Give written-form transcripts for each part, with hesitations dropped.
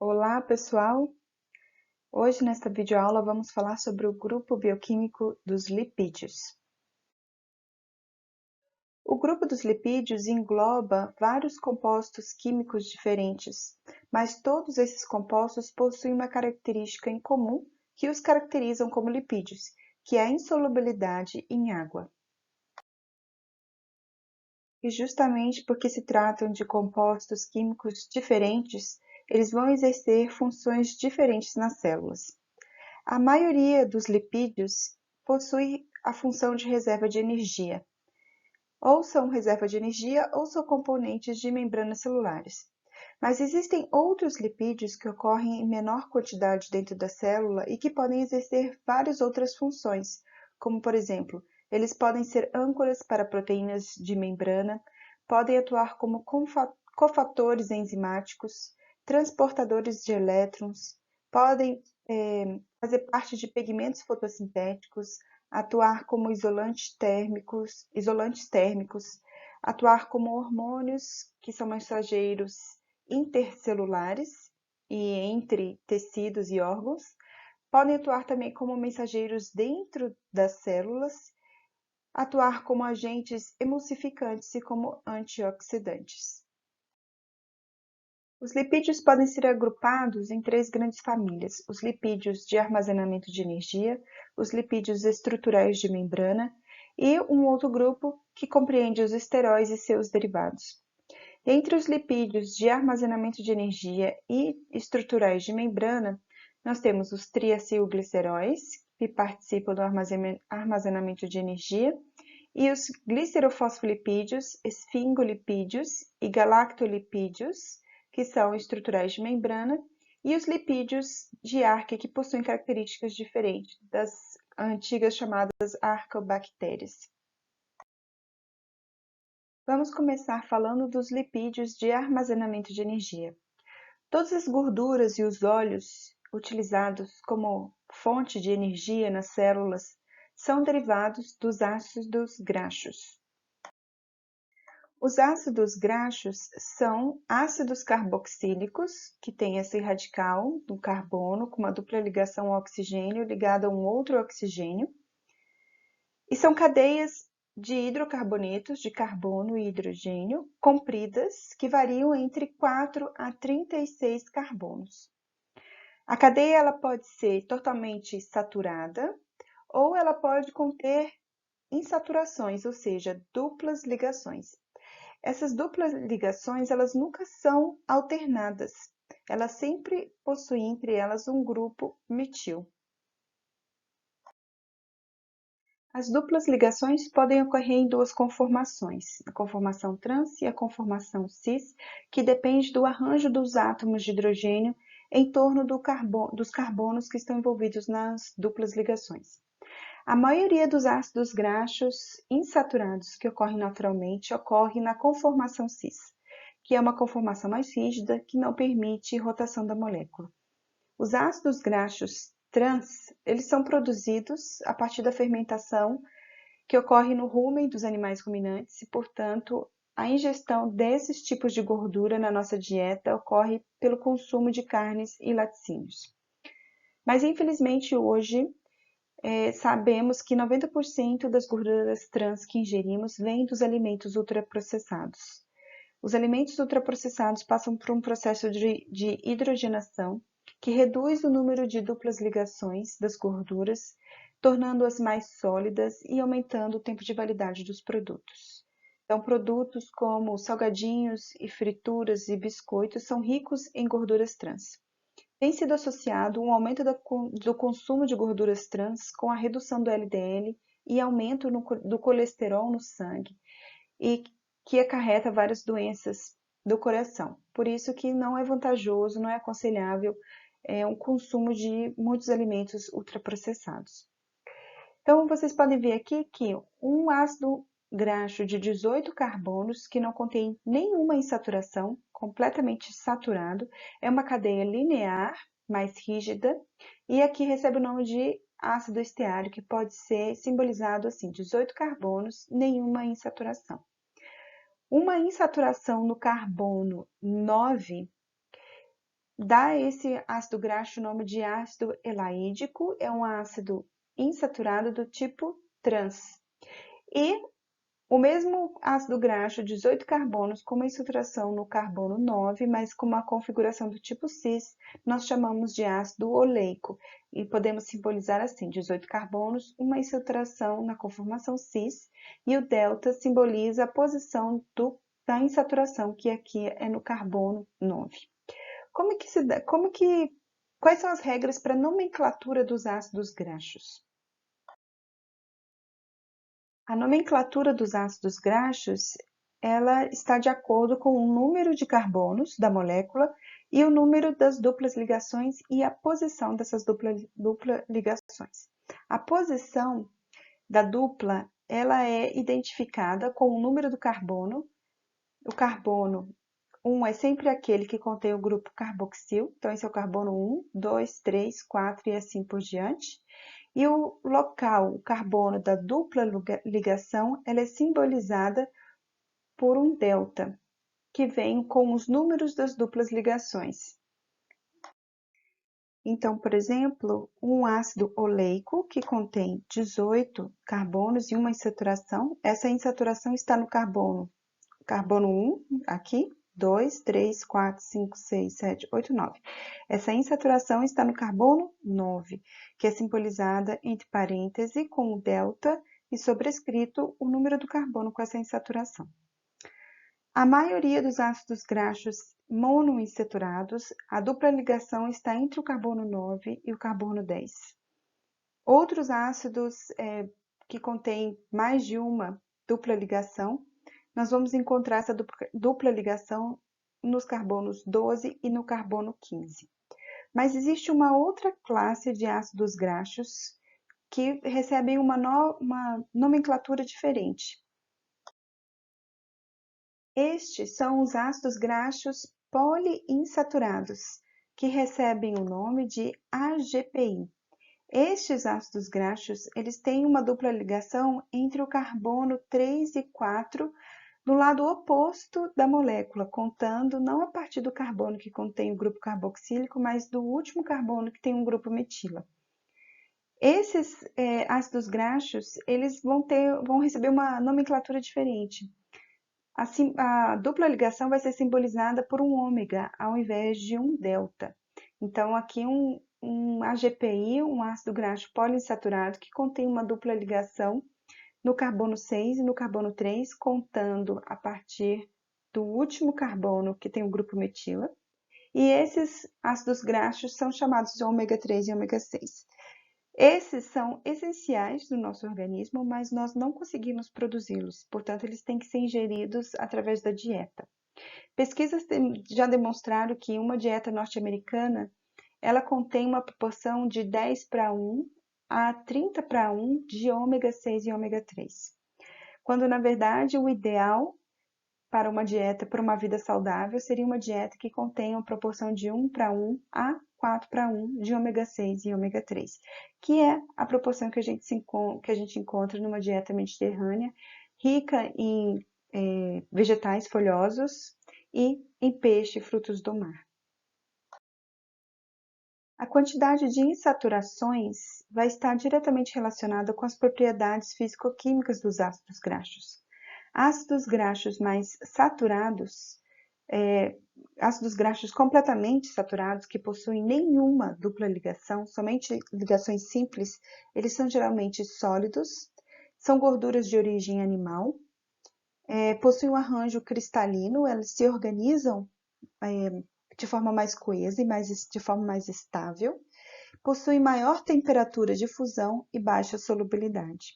Olá, pessoal! Hoje, nesta videoaula, vamos falar sobre o grupo bioquímico dos lipídios. O grupo dos lipídios engloba vários compostos químicos diferentes, mas todos esses compostos possuem uma característica em comum que os caracterizam como lipídios, que é a insolubilidade em água. E justamente porque se tratam de compostos químicos diferentes, eles vão exercer funções diferentes nas células. A maioria dos lipídios possui a função de reserva de energia. Ou são reserva de energia ou são componentes de membranas celulares. Mas existem outros lipídios que ocorrem em menor quantidade dentro da célula e que podem exercer várias outras funções, como, por exemplo, eles podem ser âncoras para proteínas de membrana, podem atuar como cofatores enzimáticos, transportadores de elétrons, podem fazer parte de pigmentos fotossintéticos, atuar como isolantes térmicos, atuar como hormônios, que são mensageiros intercelulares e entre tecidos e órgãos, podem atuar também como mensageiros dentro das células, atuar como agentes emulsificantes e como antioxidantes. Os lipídios podem ser agrupados em três grandes famílias: os lipídios de armazenamento de energia, os lipídios estruturais de membrana e um outro grupo que compreende os esteróis e seus derivados. Entre os lipídios de armazenamento de energia e estruturais de membrana, nós temos os triacilgliceróis, que participam do armazenamento de energia, e os glicerofosfolipídios, esfingolipídios e galactolipídios, que são estruturais de membrana, e os lipídios de Arche, que possuem características diferentes das antigas chamadas arcobactérias. Vamos começar falando dos lipídios de armazenamento de energia. Todas as gorduras e os óleos utilizados como fonte de energia nas células são derivados dos ácidos graxos. Os ácidos graxos são ácidos carboxílicos, que têm esse radical do carbono com uma dupla ligação ao oxigênio ligada a um outro oxigênio, e são cadeias de hidrocarbonetos de carbono e hidrogênio compridas que variam entre 4 a 36 carbonos. A cadeia ela pode ser totalmente saturada ou ela pode conter insaturações, ou seja, duplas ligações. Essas duplas ligações, elas nunca são alternadas. Elas sempre possuem entre elas um grupo metil. As duplas ligações podem ocorrer em duas conformações, a conformação trans e a conformação cis, que depende do arranjo dos átomos de hidrogênio em torno dos carbonos que estão envolvidos nas duplas ligações. A maioria dos ácidos graxos insaturados que ocorrem naturalmente ocorre na conformação cis, que é uma conformação mais rígida que não permite rotação da molécula. Os ácidos graxos trans, eles são produzidos a partir da fermentação que ocorre no rumen dos animais ruminantes e, portanto, a ingestão desses tipos de gordura na nossa dieta ocorre pelo consumo de carnes e laticínios. Mas, infelizmente, hoje, sabemos que 90% das gorduras trans que ingerimos vêm dos alimentos ultraprocessados. Os alimentos ultraprocessados passam por um processo de hidrogenação que reduz o número de duplas ligações das gorduras, tornando-as mais sólidas e aumentando o tempo de validade dos produtos. Então, produtos como salgadinhos e frituras e biscoitos são ricos em gorduras trans. Tem sido associado um aumento do consumo de gorduras trans com a redução do LDL e aumento do colesterol no sangue, e que acarreta várias doenças do coração. Por isso que não é vantajoso, não é aconselhável o consumo de muitos alimentos ultraprocessados. Então, vocês podem ver aqui que um ácido graxo de 18 carbonos, que não contém nenhuma insaturação, completamente saturado, é uma cadeia linear, mais rígida, e aqui recebe o nome de ácido esteário, que pode ser simbolizado assim, 18 carbonos, nenhuma insaturação. Uma insaturação no carbono 9 dá esse ácido graxo o nome de ácido elaídico, é um ácido insaturado do tipo trans. E o mesmo ácido graxo, 18 carbonos, com uma insaturação no carbono 9, mas com uma configuração do tipo cis, nós chamamos de ácido oleico. E podemos simbolizar assim, 18 carbonos, uma insaturação na conformação cis, e o delta simboliza a posição da insaturação, que aqui é no carbono 9. Quais são as regras para a nomenclatura dos ácidos graxos? A nomenclatura dos ácidos graxos, ela está de acordo com o número de carbonos da molécula e o número das duplas ligações e a posição dessas duplas ligações. A posição da dupla, ela é identificada com o número do carbono. O carbono 1 é sempre aquele que contém o grupo carboxil, então esse é o carbono 1, 2, 3, 4 e assim por diante. E o local, o carbono da dupla ligação, ela é simbolizada por um delta, que vem com os números das duplas ligações. Então, por exemplo, um ácido oleico, que contém 18 carbonos e uma insaturação, essa insaturação está no carbono 1, aqui, 2, 3, 4, 5, 6, 7, 8, 9. Essa insaturação está no carbono 9, que é simbolizada entre parênteses com o delta e sobrescrito o número do carbono com essa insaturação. A maioria dos ácidos graxos monoinsaturados, a dupla ligação está entre o carbono 9 e o carbono 10. Outros ácidos que contêm mais de uma dupla ligação, nós vamos encontrar essa dupla ligação nos carbonos 12 e no carbono 15. Mas existe uma outra classe de ácidos graxos que recebem uma nomenclatura diferente. Estes são os ácidos graxos poliinsaturados, que recebem o nome de AGPI. Estes ácidos graxos, eles têm uma dupla ligação entre o carbono 3 e 4 do lado oposto da molécula, contando não a partir do carbono que contém o grupo carboxílico, mas do último carbono que tem um grupo metila. Esses ácidos graxos, eles vão receber uma nomenclatura diferente. Assim, a dupla ligação vai ser simbolizada por um ômega, ao invés de um delta. Então, aqui um AGPI, um ácido graxo poliinsaturado, que contém uma dupla ligação no carbono 6 e no carbono 3, contando a partir do último carbono que tem o grupo metila. E esses ácidos graxos são chamados de ômega 3 e ômega 6. Esses são essenciais do nosso organismo, mas nós não conseguimos produzi-los, portanto, eles têm que ser ingeridos através da dieta. Pesquisas já demonstraram que uma dieta norte-americana, ela contém uma proporção de 10:1 a 30:1 de ômega 6 e ômega 3. Quando, na verdade, o ideal para uma dieta, para uma vida saudável, seria uma dieta que contém uma proporção de 1:1 a 4:1 de ômega 6 e ômega 3, que é a proporção que a gente encontra numa dieta mediterrânea, rica em vegetais folhosos e em peixe e frutos do mar. A quantidade de insaturações vai estar diretamente relacionada com as propriedades físico-químicas dos ácidos graxos. Ácidos graxos mais saturados, ácidos graxos completamente saturados, que possuem nenhuma dupla ligação, somente ligações simples, eles são geralmente sólidos, são gorduras de origem animal, possuem um arranjo cristalino, elas se organizam de forma mais coesa e de forma mais estável, possuem maior temperatura de fusão e baixa solubilidade.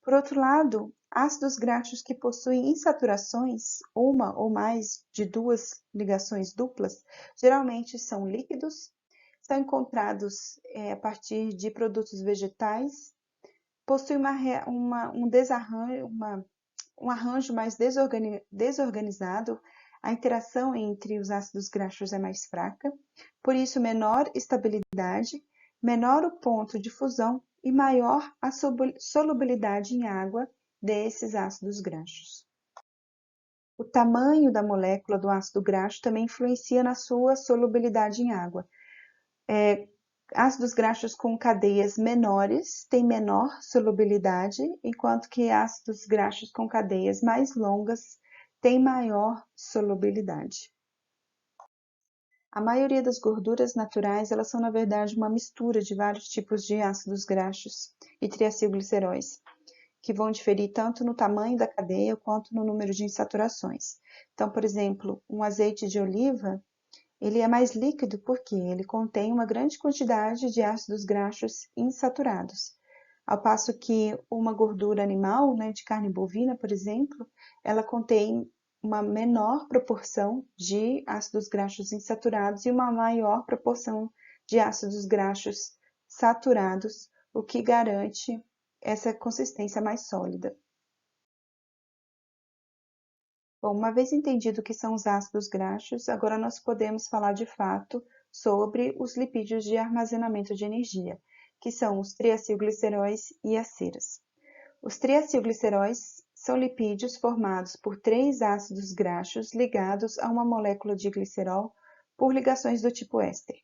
Por outro lado, ácidos graxos que possuem insaturações, uma ou mais de duas ligações duplas, geralmente são líquidos, são encontrados a partir de produtos vegetais, possuem um arranjo mais desorganizado, a interação entre os ácidos graxos é mais fraca, por isso menor estabilidade, menor o ponto de fusão e maior a solubilidade em água desses ácidos graxos. O tamanho da molécula do ácido graxo também influencia na sua solubilidade em água. Ácidos graxos com cadeias menores têm menor solubilidade, enquanto que ácidos graxos com cadeias mais longas têm maior solubilidade. A maioria das gorduras naturais, elas são, na verdade, uma mistura de vários tipos de ácidos graxos e triacilgliceróis, que vão diferir tanto no tamanho da cadeia quanto no número de insaturações. Então, por exemplo, um azeite de oliva, ele é mais líquido porque ele contém uma grande quantidade de ácidos graxos insaturados. Ao passo que uma gordura animal, né, de carne bovina, por exemplo, ela contém uma menor proporção de ácidos graxos insaturados e uma maior proporção de ácidos graxos saturados, o que garante essa consistência mais sólida. Bom, uma vez entendido o que são os ácidos graxos, agora nós podemos falar de fato sobre os lipídios de armazenamento de energia, que são os triacilgliceróis e as ceras. Os triacilgliceróis são lipídios formados por 3 ácidos graxos ligados a uma molécula de glicerol por ligações do tipo éster.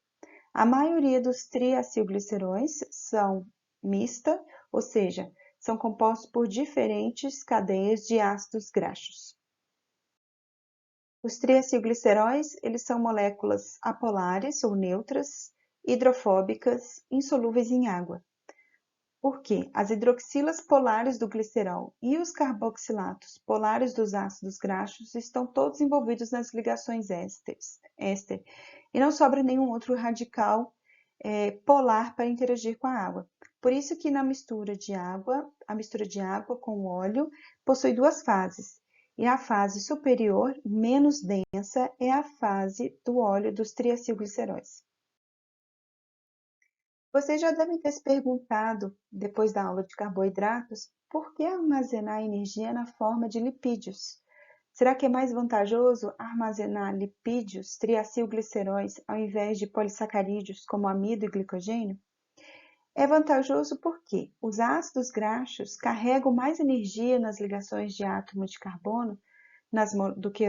A maioria dos triacilgliceróis são mista, ou seja, são compostos por diferentes cadeias de ácidos graxos. Os triacilgliceróis, eles são moléculas apolares ou neutras, hidrofóbicas, insolúveis em água. Por quê? As hidroxilas polares do glicerol e os carboxilatos polares dos ácidos graxos estão todos envolvidos nas ligações éster, e não sobra nenhum outro radical polar para interagir com a água. Por isso que na mistura de água, a mistura de água com óleo possui 2 fases. E a fase superior, menos densa, é a fase do óleo dos triacilgliceróis. Vocês já devem ter se perguntado, depois da aula de carboidratos, por que armazenar energia na forma de lipídios? Será que é mais vantajoso armazenar lipídios, triacilgliceróis, ao invés de polissacarídeos como amido e glicogênio? É vantajoso porque os ácidos graxos carregam mais energia nas ligações de átomos de carbono do que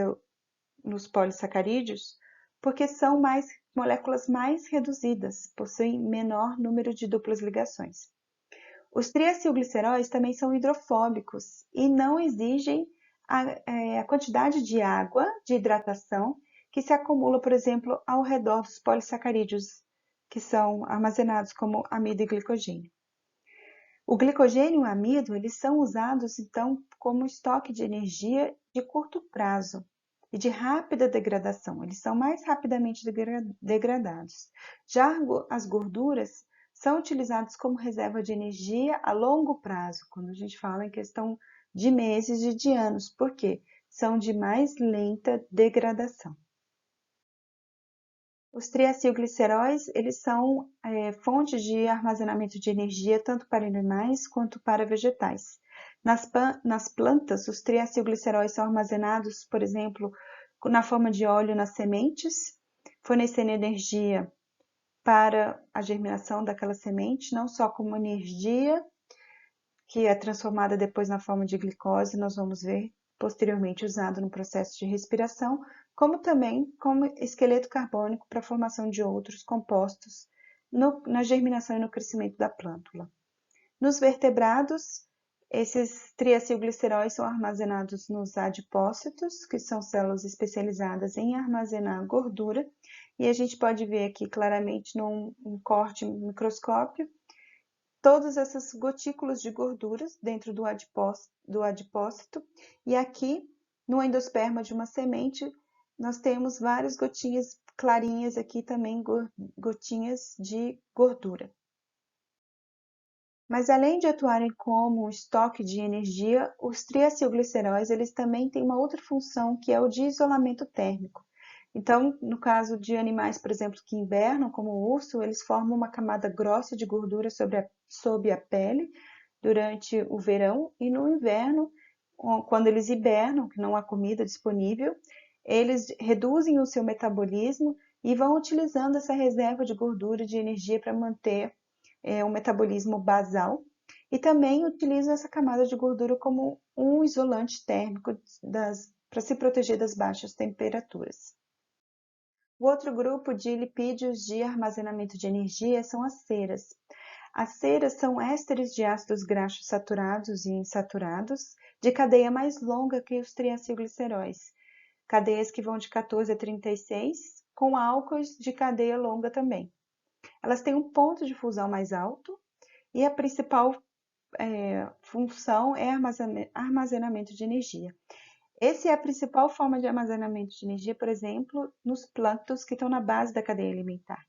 nos polissacarídeos, porque são moléculas mais reduzidas, possuem menor número de duplas ligações. Os triacilgliceróis também são hidrofóbicos e não exigem a quantidade de água, de hidratação, que se acumula, por exemplo, ao redor dos polissacarídeos, que são armazenados como amido e glicogênio. O glicogênio e o amido, eles são usados, então, como estoque de energia de curto prazo e de rápida degradação. Eles são mais rapidamente degradados. Já as gorduras são utilizadas como reserva de energia a longo prazo, quando a gente fala em questão de meses e de anos. Por quê? São de mais lenta degradação. Os triacilgliceróis, eles são fontes de armazenamento de energia tanto para animais quanto para vegetais. Nas plantas, os triacilgliceróis são armazenados, por exemplo, na forma de óleo nas sementes, fornecendo energia para a germinação daquela semente, não só como energia que é transformada depois na forma de glicose, nós vamos ver posteriormente usado no processo de respiração, como também como esqueleto carbônico para a formação de outros compostos na germinação e no crescimento da plântula. Nos vertebrados, esses triacilgliceróis são armazenados nos adipócitos, que são células especializadas em armazenar gordura, e a gente pode ver aqui claramente num corte microscópio todas essas gotículas de gorduras dentro do adipócito, e aqui no endosperma de uma semente nós temos várias gotinhas clarinhas aqui também, gotinhas de gordura. Mas além de atuarem como estoque de energia, os triacilgliceróis eles também têm uma outra função que é o de isolamento térmico. Então, no caso de animais, por exemplo, que hibernam, como o urso, eles formam uma camada grossa de gordura sob a pele durante o verão, e no inverno, quando eles hibernam, que não há comida disponível, eles reduzem o seu metabolismo e vão utilizando essa reserva de gordura de energia para manter um metabolismo basal, e também utilizam essa camada de gordura como um isolante térmico para se proteger das baixas temperaturas. O outro grupo de lipídios de armazenamento de energia são as ceras. As ceras são ésteres de ácidos graxos saturados e insaturados de cadeia mais longa que os triacilgliceróis, cadeias que vão de 14 a 36, com álcoois de cadeia longa também. Elas têm um ponto de fusão mais alto e a principal função é armazenamento de energia. Essa é a principal forma de armazenamento de energia, por exemplo, nos plânctons que estão na base da cadeia alimentar.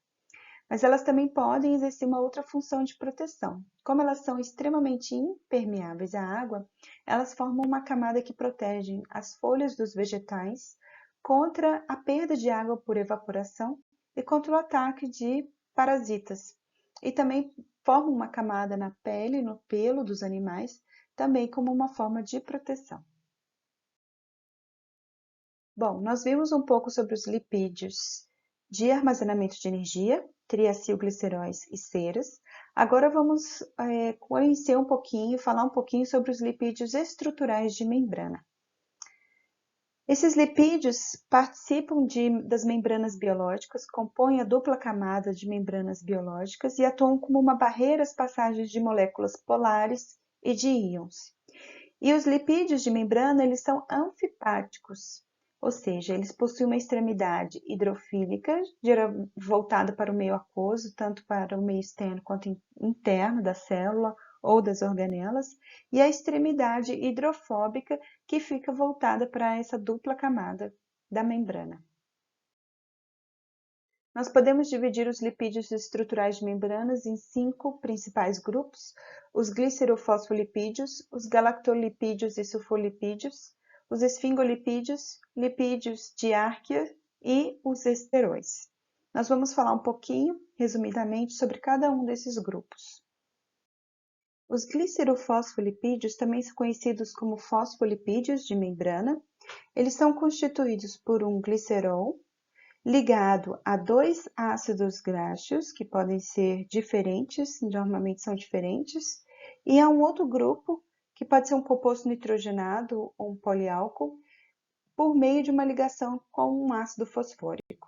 Mas elas também podem exercer uma outra função de proteção. Como elas são extremamente impermeáveis à água, elas formam uma camada que protege as folhas dos vegetais contra a perda de água por evaporação e contra o ataque de parasitas. E também formam uma camada na pele e no pelo dos animais, também como uma forma de proteção. Bom, nós vimos um pouco sobre os lipídios de armazenamento de energia, triacilgliceróis e ceras. Agora vamos conhecer um pouquinho, falar um pouquinho sobre os lipídios estruturais de membrana. Esses lipídios participam das membranas biológicas, compõem a dupla camada de membranas biológicas e atuam como uma barreira às passagens de moléculas polares e de íons. E os lipídios de membrana, eles são anfipáticos, ou seja, eles possuem uma extremidade hidrofílica, voltada para o meio aquoso, tanto para o meio externo quanto interno da célula ou das organelas, e a extremidade hidrofóbica, que fica voltada para essa dupla camada da membrana. Nós podemos dividir os lipídios estruturais de membranas em 5 principais grupos: os glicerofosfolipídios, os galactolipídios e sulfolipídios, os esfingolipídios, lipídios de Arquia e os esteróis. Nós vamos falar um pouquinho, resumidamente, sobre cada um desses grupos. Os glicerofosfolipídios, também são conhecidos como fosfolipídios de membrana, eles são constituídos por um glicerol ligado a 2 ácidos graxos, que podem ser diferentes, normalmente são diferentes, e a um outro grupo, que pode ser um composto nitrogenado ou um poliálcool, por meio de uma ligação com um ácido fosfórico.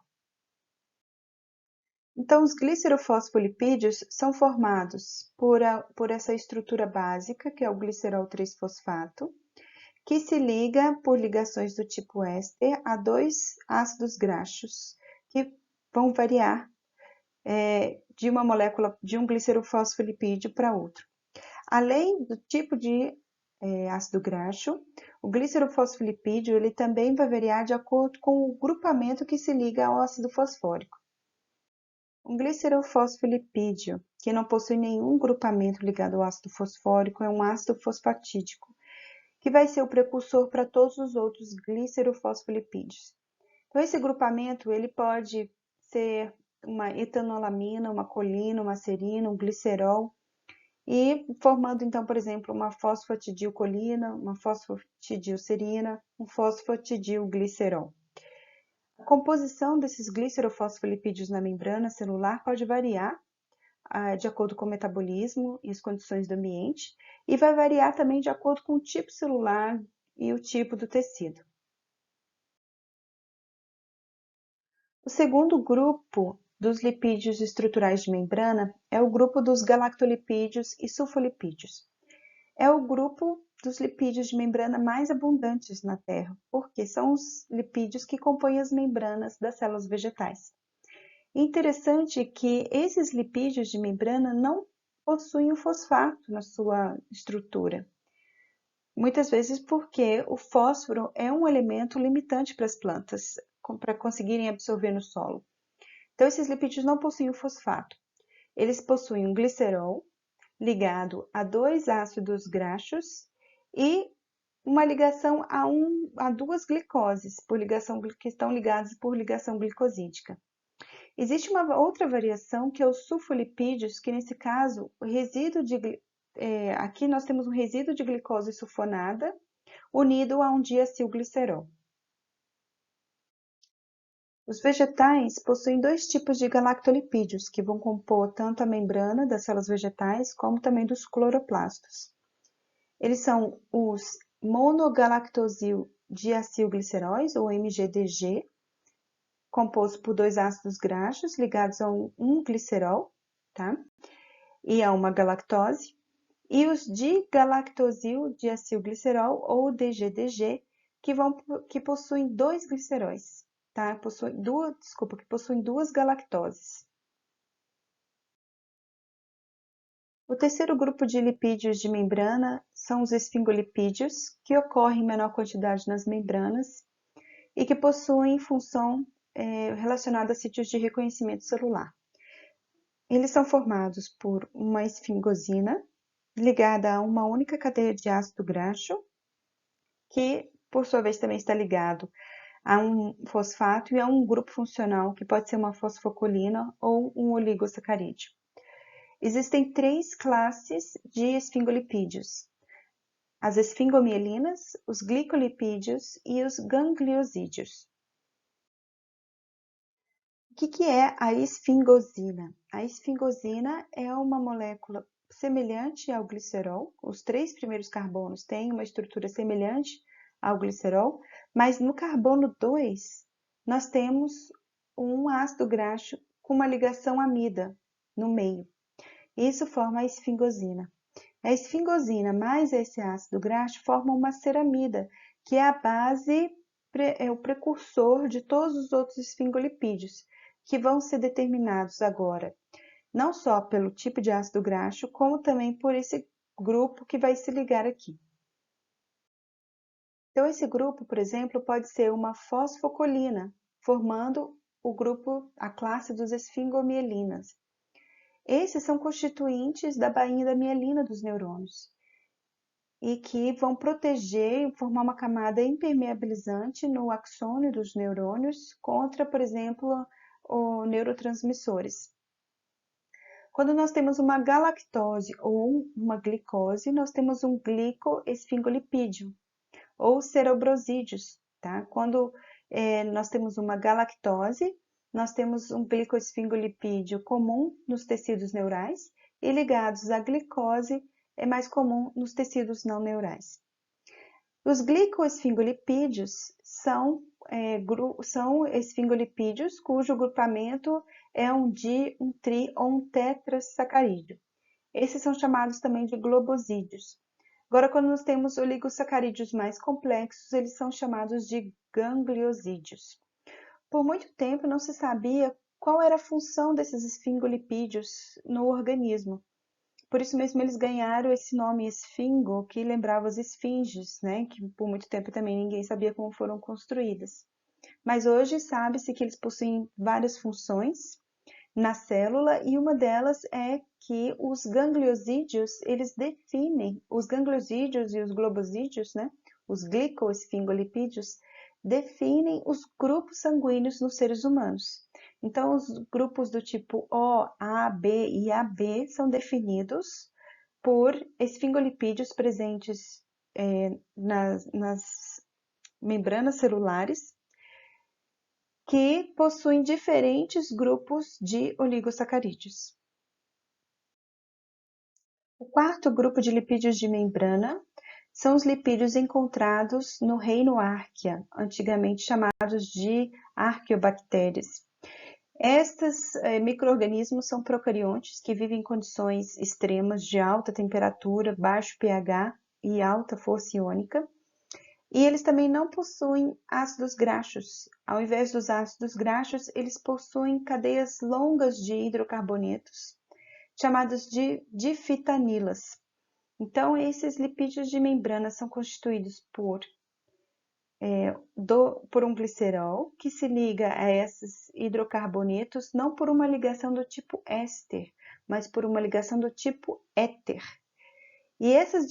Então, os glicerofosfolipídios são formados por essa estrutura básica, que é o glicerol 3-fosfato, que se liga por ligações do tipo éster a 2 ácidos graxos, que vão variar de uma molécula de um glicerofosfolipídio para outro. Além do tipo de ácido graxo, o glicerofosfolipídio ele também vai variar de acordo com o grupamento que se liga ao ácido fosfórico. Um glicerofosfolipídio que não possui nenhum grupamento ligado ao ácido fosfórico é um ácido fosfatídico, que vai ser o precursor para todos os outros glicerofosfolipídios. Então, esse grupamento ele pode ser uma etanolamina, uma colina, uma serina, um glicerol, e formando, então, por exemplo, uma fosfatidilcolina, uma fosfatidilserina, um fosfatidilglicerol. A composição desses glicerofosfolipídios na membrana celular pode variar de acordo com o metabolismo e as condições do ambiente, e vai variar também de acordo com o tipo celular e o tipo do tecido. O segundo grupo dos lipídios estruturais de membrana é o grupo dos galactolipídios e sulfolipídios. É o grupo dos lipídios de membrana mais abundantes na Terra, porque são os lipídios que compõem as membranas das células vegetais. Interessante que esses lipídios de membrana não possuem o fosfato na sua estrutura. Muitas vezes porque o fósforo é um elemento limitante para as plantas, para conseguirem absorver no solo. Então, esses lipídios não possuem o fosfato. Eles possuem um glicerol ligado a 2 ácidos graxos e uma ligação a 2 glicoses, que estão ligadas por ligação glicosídica. Existe uma outra variação que é os sulfolipídios, que nesse caso, aqui nós temos um resíduo de glicose sulfonada unido a um diacilglicerol. Os vegetais possuem 2 tipos de galactolipídios, que vão compor tanto a membrana das células vegetais, como também dos cloroplastos. Eles são os monogalactosil diacilgliceróis, ou MGDG, composto por 2 ácidos graxos ligados a um glicerol, tá? E a uma galactose. E os digalactosil diacilglicerol, ou DGDG, que possuem 2 gliceróis, tá? Que possuem 2 galactoses. O terceiro grupo de lipídios de membrana são os esfingolipídios, que ocorrem em menor quantidade nas membranas e que possuem função relacionada a sítios de reconhecimento celular. Eles são formados por uma esfingosina ligada a uma única cadeia de ácido graxo, que por sua vez também está ligado a um fosfato e a um grupo funcional, que pode ser uma fosfocolina ou um oligosacarídeo. Existem 3 classes de esfingolipídios: as esfingomielinas, os glicolipídios e os gangliosídeos. O que é a esfingosina? A esfingosina é uma molécula semelhante ao glicerol. Os 3 primeiros carbonos têm uma estrutura semelhante ao glicerol, mas no carbono 2 nós temos um ácido graxo com uma ligação amida no meio. Isso forma a esfingosina. A esfingosina mais esse ácido graxo formam uma ceramida, que é a base, o precursor de todos os outros esfingolipídios, que vão ser determinados agora, não só pelo tipo de ácido graxo, como também por esse grupo que vai se ligar aqui. Então, esse grupo, por exemplo, pode ser uma fosfocolina, formando o grupo, a classe dos esfingomielinas. Esses são constituintes da bainha da mielina dos neurônios e que vão proteger e formar uma camada impermeabilizante no axônio dos neurônios contra, por exemplo, os neurotransmissores. Quando nós temos uma galactose ou uma glicose, nós temos um glicoesfingolipídio ou cerebrosídeos, tá? Quando nós temos uma galactose, nós temos um glicoesfingolipídio comum nos tecidos neurais e ligados à glicose é mais comum nos tecidos não neurais. Os glicoesfingolipídios são esfingolipídios cujo grupamento é um um tri ou um tetrasacarídeo. Esses são chamados também de globosídeos. Agora, quando nós temos oligosacarídeos mais complexos, eles são chamados de gangliosídeos. Por muito tempo não se sabia qual era a função desses esfingolipídios no organismo. Por isso mesmo eles ganharam esse nome esfingo, que lembrava as esfinges, né? Que por muito tempo também ninguém sabia como foram construídas. Mas hoje sabe-se que eles possuem várias funções na célula e uma delas é que os gangliosídeos, eles definem, os gangliosídeos e os globosídeos, né? Os glicoesfingolipídios, definem os grupos sanguíneos nos seres humanos. Então, os grupos do tipo O, A, B e AB são definidos por esfingolipídios presentes nas membranas celulares, que possuem diferentes grupos de oligosacarídeos. O quarto grupo de lipídios de membrana são os lipídios encontrados no reino Archaea, antigamente chamados de arqueobactérias. Estes micro-organismos são procariontes que vivem em condições extremas de alta temperatura, baixo pH e alta força iônica. E eles também não possuem ácidos graxos. Ao invés dos ácidos graxos, eles possuem cadeias longas de hidrocarbonetos, chamadas de difitanilas. Então, esses lipídios de membrana são constituídos por um glicerol, que se liga a esses hidrocarbonetos não por uma ligação do tipo éster, mas por uma ligação do tipo éter. E essas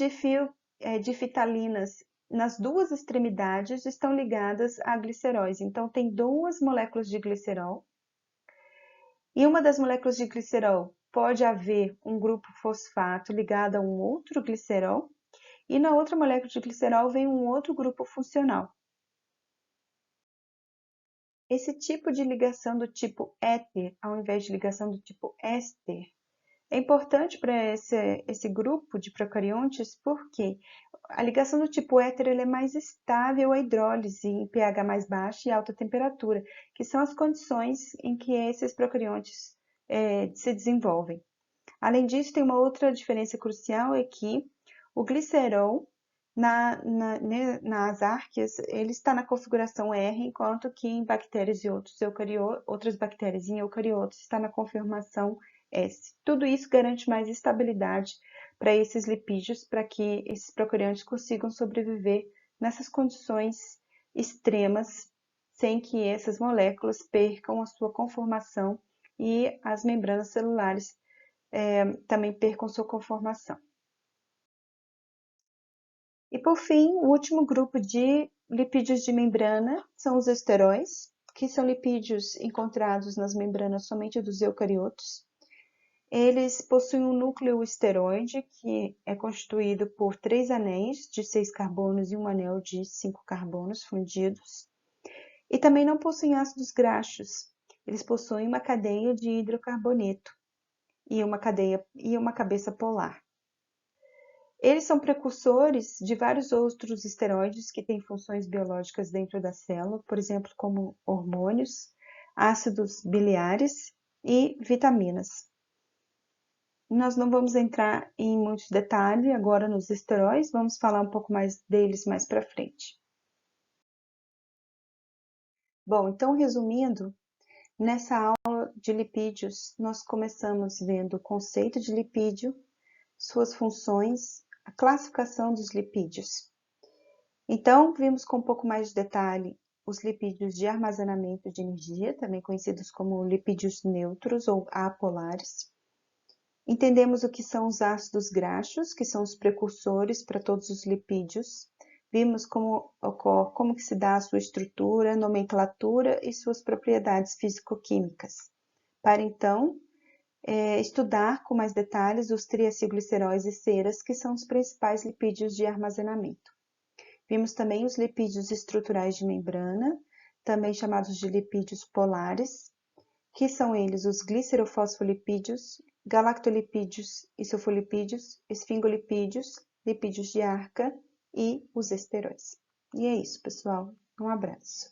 difitalinas, nas duas extremidades, estão ligadas a gliceróis. Então, tem 2 moléculas de glicerol. E uma das moléculas de glicerol pode haver um grupo fosfato ligado a um outro glicerol. E na outra molécula de glicerol vem um outro grupo funcional. Esse tipo de ligação do tipo éter, ao invés de ligação do tipo éster, É importante para esse grupo de procariontes porque a ligação do tipo hétero ele é mais estável à hidrólise em pH mais baixo e alta temperatura, que são as condições em que esses procariontes se desenvolvem. Além disso, tem uma outra diferença crucial, é que o glicerol nas árqueas, ele está na configuração R, enquanto que em bactérias e outras bactérias em eucariotos está na conformação S. Tudo isso garante mais estabilidade para esses lipídios, para que esses procariontes consigam sobreviver nessas condições extremas, sem que essas moléculas percam a sua conformação e as membranas celulares também percam sua conformação. E por fim, o último grupo de lipídios de membrana são os esteróis, que são lipídios encontrados nas membranas somente dos eucariotos. Eles possuem um núcleo esteroide, que é constituído por 3 anéis de 6 carbonos e um anel de 5 carbonos fundidos. E também não possuem ácidos graxos. Eles possuem uma cadeia de hidrocarboneto e uma cabeça polar. Eles são precursores de vários outros esteroides que têm funções biológicas dentro da célula, por exemplo, como hormônios, ácidos biliares e vitaminas. Nós não vamos entrar em muitos detalhes agora nos esteróides, vamos falar um pouco mais deles mais para frente. Bom, então resumindo, nessa aula de lipídios, nós começamos vendo o conceito de lipídio, suas funções, a classificação dos lipídios. Então, vimos com um pouco mais de detalhe os lipídios de armazenamento de energia, também conhecidos como lipídios neutros ou apolares. Entendemos o que são os ácidos graxos, que são os precursores para todos os lipídios. Vimos como que se dá a sua estrutura, nomenclatura e suas propriedades físico-químicas. Para então, estudar com mais detalhes os triacilgliceróis e ceras, que são os principais lipídios de armazenamento. Vimos também os lipídios estruturais de membrana, também chamados de lipídios polares, que são eles os glicerofosfolipídios, galactolipídios, isofolipídios, esfingolipídios, lipídios de arca e os esteróis. E é isso, pessoal. Um abraço.